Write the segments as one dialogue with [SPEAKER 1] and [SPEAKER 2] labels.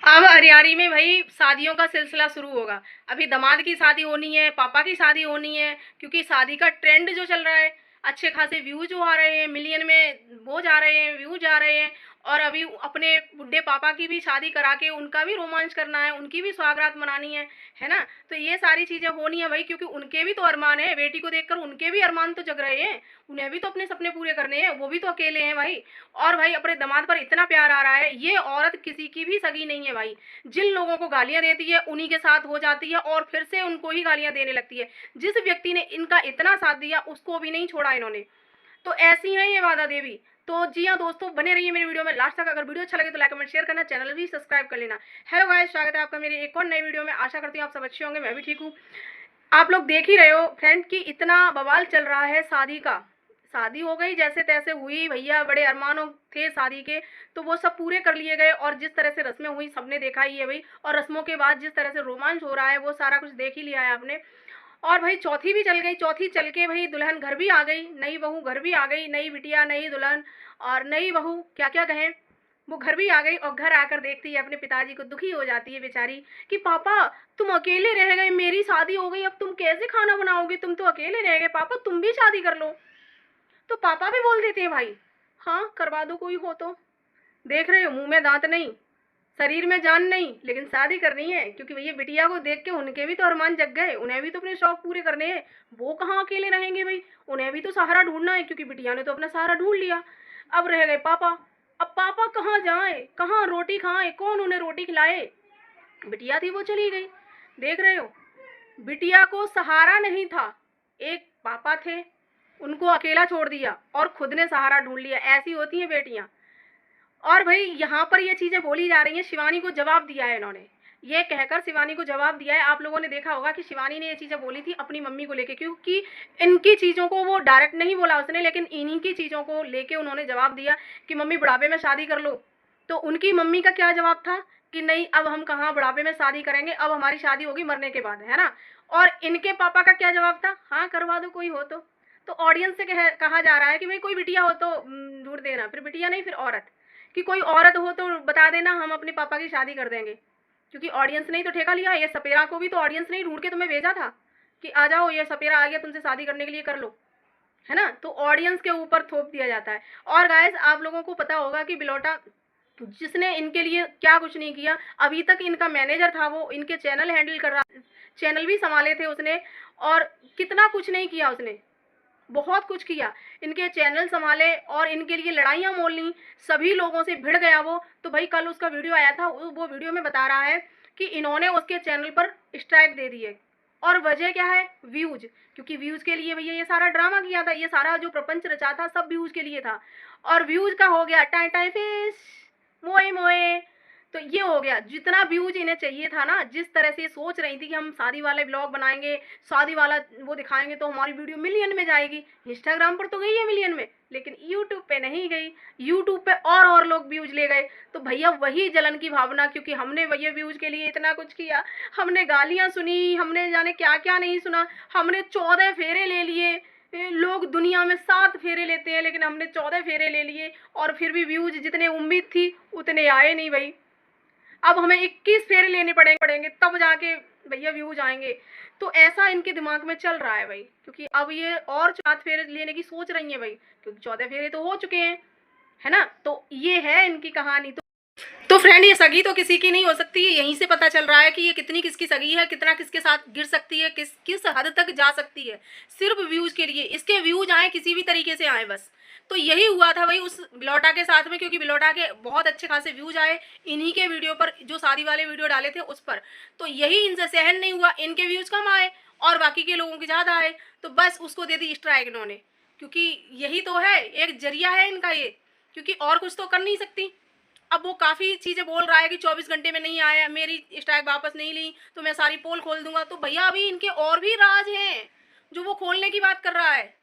[SPEAKER 1] अब हरियाणी में भाई शादियों का सिलसिला शुरू होगा। अभी दामाद की शादी होनी है, पापा की शादी होनी है, क्योंकि शादी का ट्रेंड जो चल रहा है, अच्छे खासे व्यूज जो आ रहे हैं, मिलियन में वो जा रहे हैं, व्यूज आ रहे हैं। और अभी अपने बुढ़े पापा की भी शादी करा के उनका भी रोमांच करना है, उनकी भी सौगात मनानी है ना। तो ये सारी चीजें होनी है भाई, क्योंकि उनके भी तो अरमान है, बेटी को देखकर उनके भी अरमान तो जग रहे हैं। उन्हें भी तो अपने सपने पूरे करने हैं, वो भी तो अकेले हैं भाई। और भाई अपने दामाद पर इतना प्यार आ रहा है, ये औरत किसी की भी सगी नहीं है भाई। जिन लोगों को गालियां देती है उन्हीं के साथ हो जाती है और फिर से उनको ही गालियां देने लगती है। जिस व्यक्ति ने इनका इतना साथ दिया उसको भी नहीं छोड़ा इन्होंने। तो ऐसी है ये वादा देवी। तो जी हाँ दोस्तों, बने रहिए मेरी वीडियो में लास्ट तक। अगर वीडियो अच्छा लगे तो लाइक कमेंट शेयर करना, चैनल भी सब्सक्राइब कर लेना। हेलो गाइस, स्वागत है आपका मेरी एक और नई वीडियो में। आशा करती हूँ आप सब अच्छे होंगे, मैं भी ठीक हूँ। आप लोग देख ही रहे हो फ्रेंड कि इतना बवाल चल रहा है शादी का। शादी हो गई जैसे तैसे हुई भैया, बड़े अरमानों थे शादी के, तो वो सब पूरे कर लिए गए। और जिस तरह से रस्में हुई सबने देखा ही है भाई, और रस्मों के बाद जिस तरह से रोमांच हो रहा है वो सारा कुछ देख ही लिया है आपने। और भाई चौथी भी चल गई, चौथी चल के भाई दुल्हन घर भी आ गई, नई बहू घर भी आ गई, नई बिटिया नई दुल्हन और नई बहू क्या क्या कहें, वो घर भी आ गई। और घर आकर देखती है अपने पिताजी को, दुखी हो जाती है बेचारी कि पापा तुम अकेले रह गए, मेरी शादी हो गई, अब तुम कैसे खाना बनाओगे, तुम तो अकेले रह गए, पापा तुम भी शादी कर लो। तो पापा भी बोल देते हैं भाई, हाँ करवा दो कोई हो तो। देख रहे हो मुंह में दांत नहीं, शरीर में जान नहीं, लेकिन शादी करनी है, क्योंकि भैया बिटिया को देख के उनके भी तो अरमान जग गए, उन्हें भी तो अपने शौक पूरे करने हैं। वो कहाँ अकेले रहेंगे भाई, उन्हें भी तो सहारा ढूंढना है, क्योंकि बिटिया ने तो अपना सहारा ढूंढ लिया। अब रह गए पापा। अब पापा कहाँ जाए, कहाँ रोटी खाए, कौन उन्हें रोटी खिलाए। बिटिया थी वो चली गई। देख रहे हो, बिटिया को सहारा नहीं था, एक पापा थे, उनको अकेला छोड़ दिया और खुद ने सहारा ढूंढ लिया। ऐसी होती हैं बेटियां। और भाई यहाँ पर ये चीजें बोली जा रही हैं, शिवानी को जवाब दिया है इन्होंने, ये कहकर शिवानी को जवाब दिया है। आप लोगों ने देखा होगा कि शिवानी ने ये चीजें बोली थी अपनी मम्मी को लेके, क्योंकि इनकी चीजों को वो डायरेक्ट नहीं बोला उसने, लेकिन इन्हीं की चीजों को लेके उन्होंने जवाब दिया कि मम्मी बुढ़ापे में शादी कर लो। तो उनकी मम्मी का क्या जवाब था कि नहीं, अब हम कहाँ बुढ़ापे में शादी करेंगे, अब हमारी शादी होगी मरने के बाद, है ना। और इनके पापा का क्या जवाब था, हाँ करवा दो कोई हो तो। तो ऑडियंस से कहा जा रहा है कि भाई कोई बिटिया हो तो ढूंढ देना, फिर बिटिया नहीं फिर औरत, कि कोई औरत हो तो बता देना, हम अपने पापा की शादी कर देंगे। क्योंकि ऑडियंस ने ही तो ठेका लिया, ये सपेरा को भी तो ऑडियंस ने ही ढूंढ के तुम्हें भेजा था कि आ जाओ, ये सपेरा आ गया तुमसे शादी करने के लिए, कर लो, है ना। तो ऑडियंस के ऊपर थोप दिया जाता है। और गाइस आप लोगों को पता होगा कि बिलोटा जिसने इनके लिए क्या कुछ नहीं किया, अभी तक इनका मैनेजर था, वो इनके चैनल हैंडल कर रहा, चैनल भी संभाले थे उसने, और कितना कुछ नहीं किया उसने, बहुत कुछ किया, इनके चैनल संभाले और इनके लिए लड़ाइयाँ मोल ली, सभी लोगों से भिड़ गया वो। तो भाई कल उसका वीडियो आया था, वो वीडियो में बता रहा है कि इन्होंने उसके चैनल पर स्ट्राइक दे दी है। और वजह क्या है, व्यूज, क्योंकि व्यूज के लिए भैया ये सारा ड्रामा किया था, ये सारा जो प्रपंच रचा था सब व्यूज के लिए था। और व्यूज का हो गया टाइ टाइ फिश, मोए मोए। तो ये हो गया, जितना व्यूज इन्हें चाहिए था ना, जिस तरह से सोच रही थी कि हम शादी वाले ब्लॉग बनाएंगे, शादी वाला वो दिखाएंगे तो हमारी वीडियो मिलियन में जाएगी। इंस्टाग्राम पर तो गई है मिलियन में, लेकिन यूट्यूब पे नहीं गई। यूट्यूब पे और लोग व्यूज ले गए। तो भैया वही जलन की भावना, क्योंकि हमने भैया व्यूज के लिए इतना कुछ किया, हमने गालियां सुनी, हमने जाने क्या क्या नहीं सुना, हमने 14 फेरे ले लिए। लोग दुनिया में 7 फेरे लेते हैं, लेकिन हमने 14 फेरे ले लिए, और फिर भी व्यूज जितने उम्मीद थी उतने आए नहीं भाई। अब हमें 21 फेरे लेने पड़ेंगे तब जाके भैया व्यूज आएंगे। तो ऐसा इनके दिमाग में चल रहा है भाई, क्योंकि अब ये और 4 फेरे लेने की सोच रही है भाई, क्योंकि 14 फेरे तो हो चुके हैं, है ना। तो ये है इनकी कहानी। तो फ्रेंड ये सगी तो किसी की नहीं हो सकती, यहीं से पता चल रहा है कि ये कितनी किसकी सगी है, कितना किसके साथ गिर सकती है, किस किस हद तक जा सकती है, सिर्फ व्यूज के लिए। इसके व्यूज आए किसी भी तरीके से आए बस। तो यही हुआ था भाई उस बिलोटा के साथ में, क्योंकि बिलोटा के बहुत अच्छे खासे व्यूज आए इन्हीं के वीडियो पर, जो शादी वाले वीडियो डाले थे उस पर। तो यही इनसे सहन नहीं हुआ, इनके व्यूज कम आए और बाकी के लोगों के ज़्यादा आए, तो बस उसको दे दी स्ट्राइक इन्होंने। क्योंकि यही तो है, एक जरिया है इनका ये, क्योंकि और कुछ तो कर नहीं सकती। अब वो काफ़ी चीज़ें बोल रहा है कि 24 घंटे में नहीं आया, मेरी स्ट्राइक वापस नहीं ली तो मैं सारी पोल खोल दूंगा। तो भैया अभी इनके और भी राज हैं जो वो खोलने की बात कर रहा है,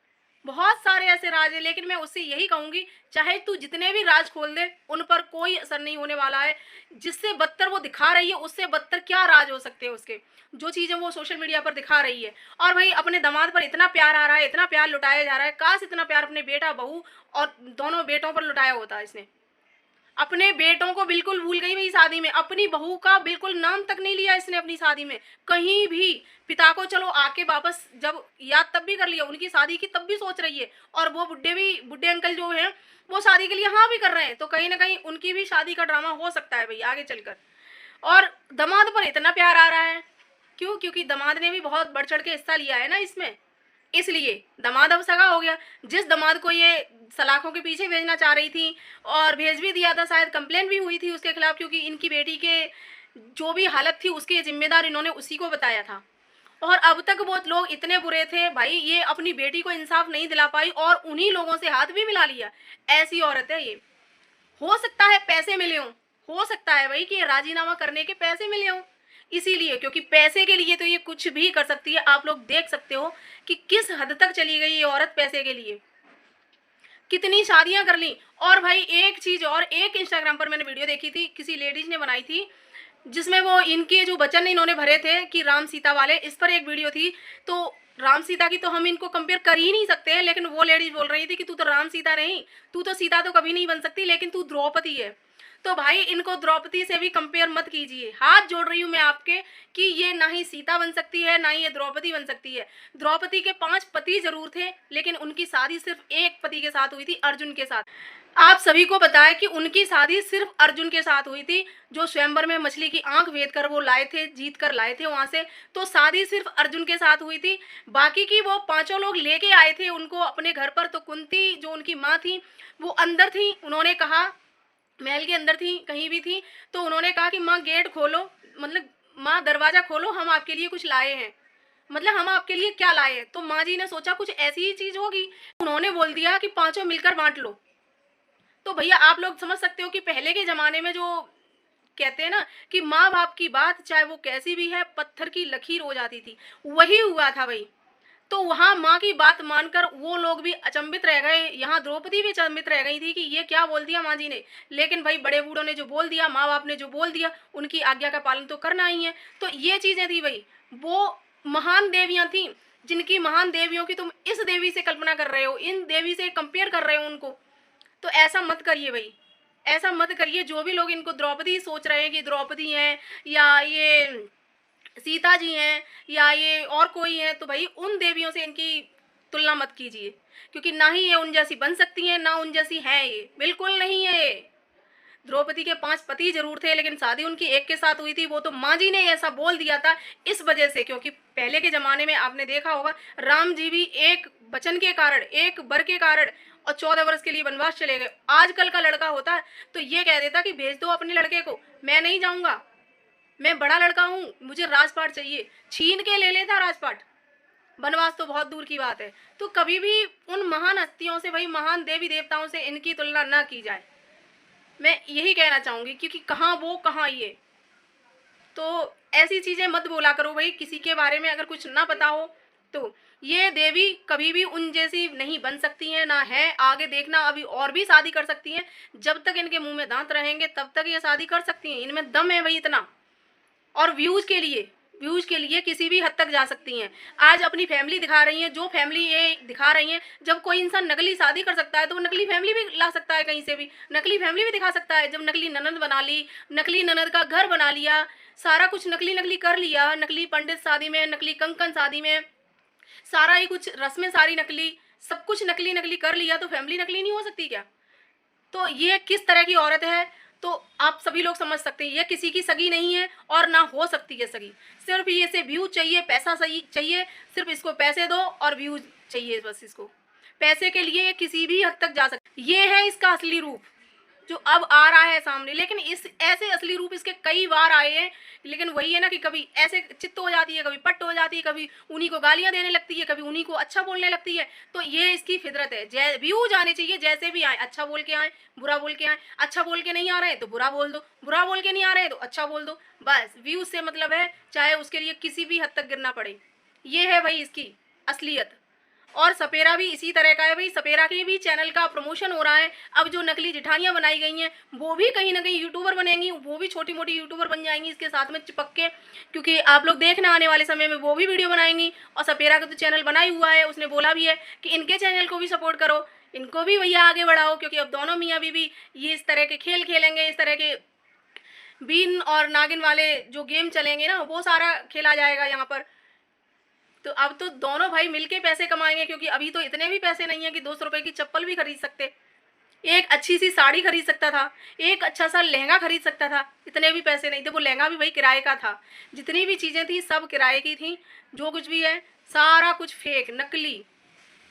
[SPEAKER 1] बहुत सारे ऐसे राज हैं। लेकिन मैं उससे यही कहूँगी, चाहे तू जितने भी राज खोल दे उन पर कोई असर नहीं होने वाला है। जिससे बदतर वो दिखा रही है, उससे बदतर क्या राज हो सकते हैं उसके, जो चीज़ें वो सोशल मीडिया पर दिखा रही है। और भाई अपने दामाद पर इतना प्यार आ रहा है, इतना प्यार लुटाया जा रहा है, काश इतना प्यार अपने बेटा बहू और दोनों बेटों पर लुटाया होता इसने। अपने बेटों को बिल्कुल भूल गई भाई शादी में, अपनी बहू का बिल्कुल नाम तक नहीं लिया इसने अपनी शादी में कहीं भी। पिता को चलो आके वापस जब याद तब भी कर लिया, उनकी शादी की तब भी सोच रही है, और वो बुढ़े अंकल जो हैं वो शादी के लिए हाँ भी कर रहे हैं, तो कहीं ना कहीं उनकी भी शादी का ड्रामा हो सकता है भाई आगे चलकर। और दामाद पर इतना प्यार आ रहा है क्यों? क्योंकि दामाद ने भी बहुत बढ़ चढ़ के हिस्सा लिया है ना इसमें, इसलिए दामाद अब सगा हो गया। जिस दामाद को ये सलाखों के पीछे भेजना चाह रही थी, और भेज भी दिया था, शायद कंप्लेन भी हुई थी उसके खिलाफ, क्योंकि इनकी बेटी के जो भी हालत थी उसके जिम्मेदार इन्होंने उसी को बताया था। और अब तक वो लोग इतने बुरे थे भाई, ये अपनी बेटी को इंसाफ नहीं दिला पाई और उन्हीं लोगों से हाथ भी मिला लिया। ऐसी औरत है ये। हो सकता है पैसे मिले हों, हो सकता है भाई कि राजीनामा करने के पैसे मिले हों, इसीलिए, क्योंकि पैसे के लिए तो ये कुछ भी कर सकती है। आप लोग देख सकते हो कि किस हद तक चली गई ये औरत पैसे के लिए, कितनी शादियां कर ली। और भाई एक चीज और, एक इंस्टाग्राम पर मैंने वीडियो देखी थी, किसी लेडीज ने बनाई थी, जिसमें वो इनके जो वचन इन्होंने भरे थे कि राम सीता वाले, इस पर एक वीडियो थी। तो राम सीता की तो हम इनको कंपेयर कर ही नहीं सकते हैं, लेकिन वो लेडीज बोल रही थी कि तू तो राम सीता नहीं, तू तो सीता तो कभी नहीं बन सकती, लेकिन तू द्रौपदी है। तो भाई इनको द्रौपदी से भी कंपेयर मत कीजिए, हाथ जोड़ रही हूँ मैं आपके कि ये ना ही सीता बन सकती है ना ही ये द्रौपदी बन सकती है। द्रौपदी के 5 पति जरूर थे, लेकिन उनकी शादी सिर्फ एक पति के साथ हुई थी, अर्जुन के साथ। आप सभी को पता है कि उनकी शादी सिर्फ अर्जुन के साथ हुई थी, जो स्वयंवर में मछली की आंख भेद कर वो लाए थे, जीत कर लाए थे वहां से, तो शादी सिर्फ अर्जुन के साथ हुई थी। बाकी की वो 5 लोग लेके आए थे उनको अपने घर पर। तो कुंती जो उनकी माँ थी वो अंदर थी, उन्होंने कहा, महल के अंदर थी, कहीं भी थी, तो उन्होंने कहा कि माँ गेट खोलो, मतलब माँ दरवाजा खोलो, हम आपके लिए कुछ लाए हैं। मतलब हम आपके लिए क्या लाए हैं? तो माँ जी ने सोचा कुछ ऐसी ही चीज होगी, उन्होंने बोल दिया कि 5 मिलकर बांट लो। तो भैया आप लोग समझ सकते हो कि पहले के जमाने में जो कहते हैं ना कि माँ बाप की बात चाहे वो कैसी भी है पत्थर की लकीर हो जाती थी, वही हुआ था भाई। तो वहाँ माँ की बात मानकर वो लोग भी अचंभित रह गए, यहाँ द्रौपदी भी अचंभित रह गई थी कि ये क्या बोल दिया माँ जी ने। लेकिन भाई बड़े बूढ़ों ने जो बोल दिया, माँ बाप ने जो बोल दिया, उनकी आज्ञा का पालन तो करना ही है। तो ये चीजें थी भाई, वो महान देवियां थी, जिनकी महान देवियों की तुम इस देवी से कल्पना कर रहे हो, इन देवी से कंपेयर कर रहे हो उनको। तो ऐसा मत करिए भाई, ऐसा मत करिए। जो भी लोग इनको द्रौपदी सोच रहे हैं कि द्रौपदी हैं या ये सीता जी हैं या ये और कोई है, तो भाई उन देवियों से इनकी तुलना मत कीजिए, क्योंकि ना ही ये उन जैसी बन सकती हैं ना उन जैसी हैं, ये बिल्कुल नहीं है ये। द्रौपदी के 5 पति जरूर थे, लेकिन शादी उनकी एक के साथ हुई थी, वो तो माँ जी ने ऐसा बोल दिया था इस वजह से, क्योंकि पहले के जमाने में आपने देखा होगा राम जी भी एक वचन के कारण, एक वर के कारण और 14 वर्ष के लिए वनवास चले गए। आजकल का लड़का होता है तो ये कह देता कि भेज दो अपने लड़के को, मैं नहीं जाऊंगा, मैं बड़ा लड़का हूँ, मुझे राजपाट चाहिए, छीन के ले लेता राजपाट, वनवास तो बहुत दूर की बात है। तो कभी भी उन महान हस्तियों से, भाई महान देवी देवताओं से इनकी तुलना ना की जाए, मैं यही कहना चाहूंगी, क्योंकि कहाँ वो कहाँ ये। तो ऐसी चीजें मत बोला करो भाई, किसी के बारे में अगर कुछ ना पता हो तो। ये देवी कभी भी उन जैसी नहीं बन सकती हैं, ना है। आगे देखना अभी और भी शादी कर सकती हैं, जब तक इनके मुंह में दांत रहेंगे तब तक ये शादी कर सकती हैं, इनमें दम है भाई इतना। और व्यूज के लिए किसी भी हद तक जा सकती हैं। आज अपनी फैमिली दिखा रही हैं, जो फैमिली ये दिखा रही हैं, जब कोई इंसान नकली शादी कर सकता है तो वो नकली फैमिली भी ला सकता है, कहीं से भी नकली फैमिली भी दिखा सकता है। जब नकली ननद बना ली, नकली ननद का घर बना लिया, सारा कुछ नकली नकली कर लिया, नकली पंडित शादी में, नकली कंकन शादी में, सारा ही कुछ रस्में सारी नकली, सब कुछ नकली नकली कर लिया, तो फैमिली नकली नहीं हो सकती क्या? तो ये किस तरह की औरत है तो आप सभी लोग समझ सकते हैं, ये किसी की सगी नहीं है और ना हो सकती है सगी। सिर्फ ये से व्यू चाहिए, पैसा सही चाहिए, सिर्फ इसको पैसे दो और व्यू चाहिए, बस इसको पैसे के लिए किसी भी हद तक जा सकती। ये है इसका असली रूप जो अब आ रहा है सामने। लेकिन इस ऐसे असली रूप इसके कई बार आए हैं, लेकिन वही है ना कि कभी ऐसे चित्त हो जाती है, कभी पट्ट हो जाती है, कभी उन्हीं को गालियां देने लगती है, कभी उन्हीं को अच्छा बोलने लगती है। तो ये इसकी फितरत है। व्यू जाने चाहिए जैसे भी आए, अच्छा बोल के आए, बुरा बोल के आए। अच्छा बोल के नहीं आ रहे तो बुरा बोल दो, बुरा बोल के नहीं आ रहे तो अच्छा बोल दो, बस व्यू से मतलब है, चाहे उसके लिए किसी भी हद तक गिरना पड़े। ये है भाई इसकी असलियत। और सपेरा भी इसी तरह का है भाई, सपेरा के भी चैनल का प्रमोशन हो रहा है। अब जो नकली जेठानियां बनाई गई हैं वो भी कहीं ना कहीं यूट्यूबर बनेंगी, वो भी छोटी मोटी यूट्यूबर बन जाएंगी इसके साथ में चिपक के, क्योंकि आप लोग देखना आने वाले समय में वो भी वीडियो बनाएंगी। और सपेरा का तो चैनल बना ही हुआ है, उसने बोला भी है कि इनके चैनल को भी सपोर्ट करो, इनको भी भैया आगे बढ़ाओ, क्योंकि अब दोनों मियाँ बीवी ये इस तरह के खेल खेलेंगे, इस तरह के बीन और नागिन वाले जो गेम चलेंगे ना, वो सारा खेला जाएगा यहाँ पर। तो अब तो दोनों भाई मिलके पैसे कमाएंगे, क्योंकि अभी तो इतने भी पैसे नहीं है कि 200 रुपए की चप्पल भी खरीद सकते, एक अच्छी सी साड़ी खरीद सकता था, एक अच्छा सा लहंगा खरीद सकता था, इतने भी पैसे नहीं थे। वो लहंगा भी भाई किराए का था, जितनी भी चीज़ें थी सब किराए की थी, जो कुछ भी है सारा कुछ फेक, नकली,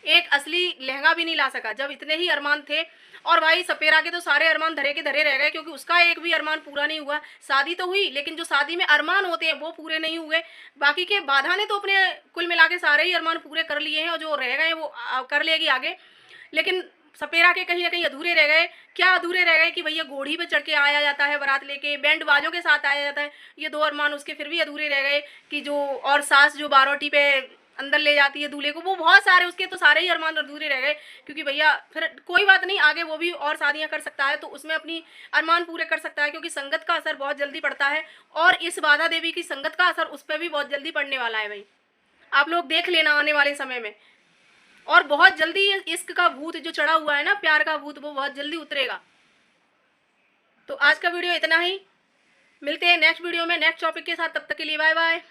[SPEAKER 1] एक असली लहंगा भी नहीं ला सका जब इतने ही अरमान थे। और भाई सपेरा के तो सारे अरमान धरे के धरे रह गए, क्योंकि उसका एक भी अरमान पूरा नहीं हुआ। शादी तो हुई, लेकिन जो शादी में अरमान होते हैं वो पूरे नहीं हुए। बाकी के बाधा ने तो अपने कुल मिला के सारे ही अरमान पूरे कर लिए हैं, और जो रह गए वो कर लेगी आगे। लेकिन सपेरा के कहीं ना कहीं अधूरे रह गए। क्या अधूरे रह गए कि भैया घोड़ी पे चढ़ के आया जाता है, बारात लेके बैंड बाजों के साथ आया जाता है, ये दो अरमान उसके फिर भी अधूरे रह गए। कि जो और सास जो बारोटी पे अंदर ले जाती है दूल्हे को, वो बहुत सारे उसके तो सारे ही अरमान अधूरे रह गए। क्योंकि भैया फिर कोई बात नहीं, आगे वो भी और शादियां कर सकता है, तो उसमें अपनी अरमान पूरे कर सकता है, क्योंकि संगत का असर बहुत जल्दी पड़ता है। और इस बाधा देवी की संगत का असर उस पर भी बहुत जल्दी पड़ने वाला है भाई, आप लोग देख लेना आने वाले समय में। और बहुत जल्दी इश्क का भूत जो चढ़ा हुआ है ना, प्यार का भूत, वो बहुत जल्दी उतरेगा। तो आज का वीडियो इतना ही, मिलते हैं नेक्स्ट वीडियो में नेक्स्ट टॉपिक के साथ, तब तक के लिए बाय बाय।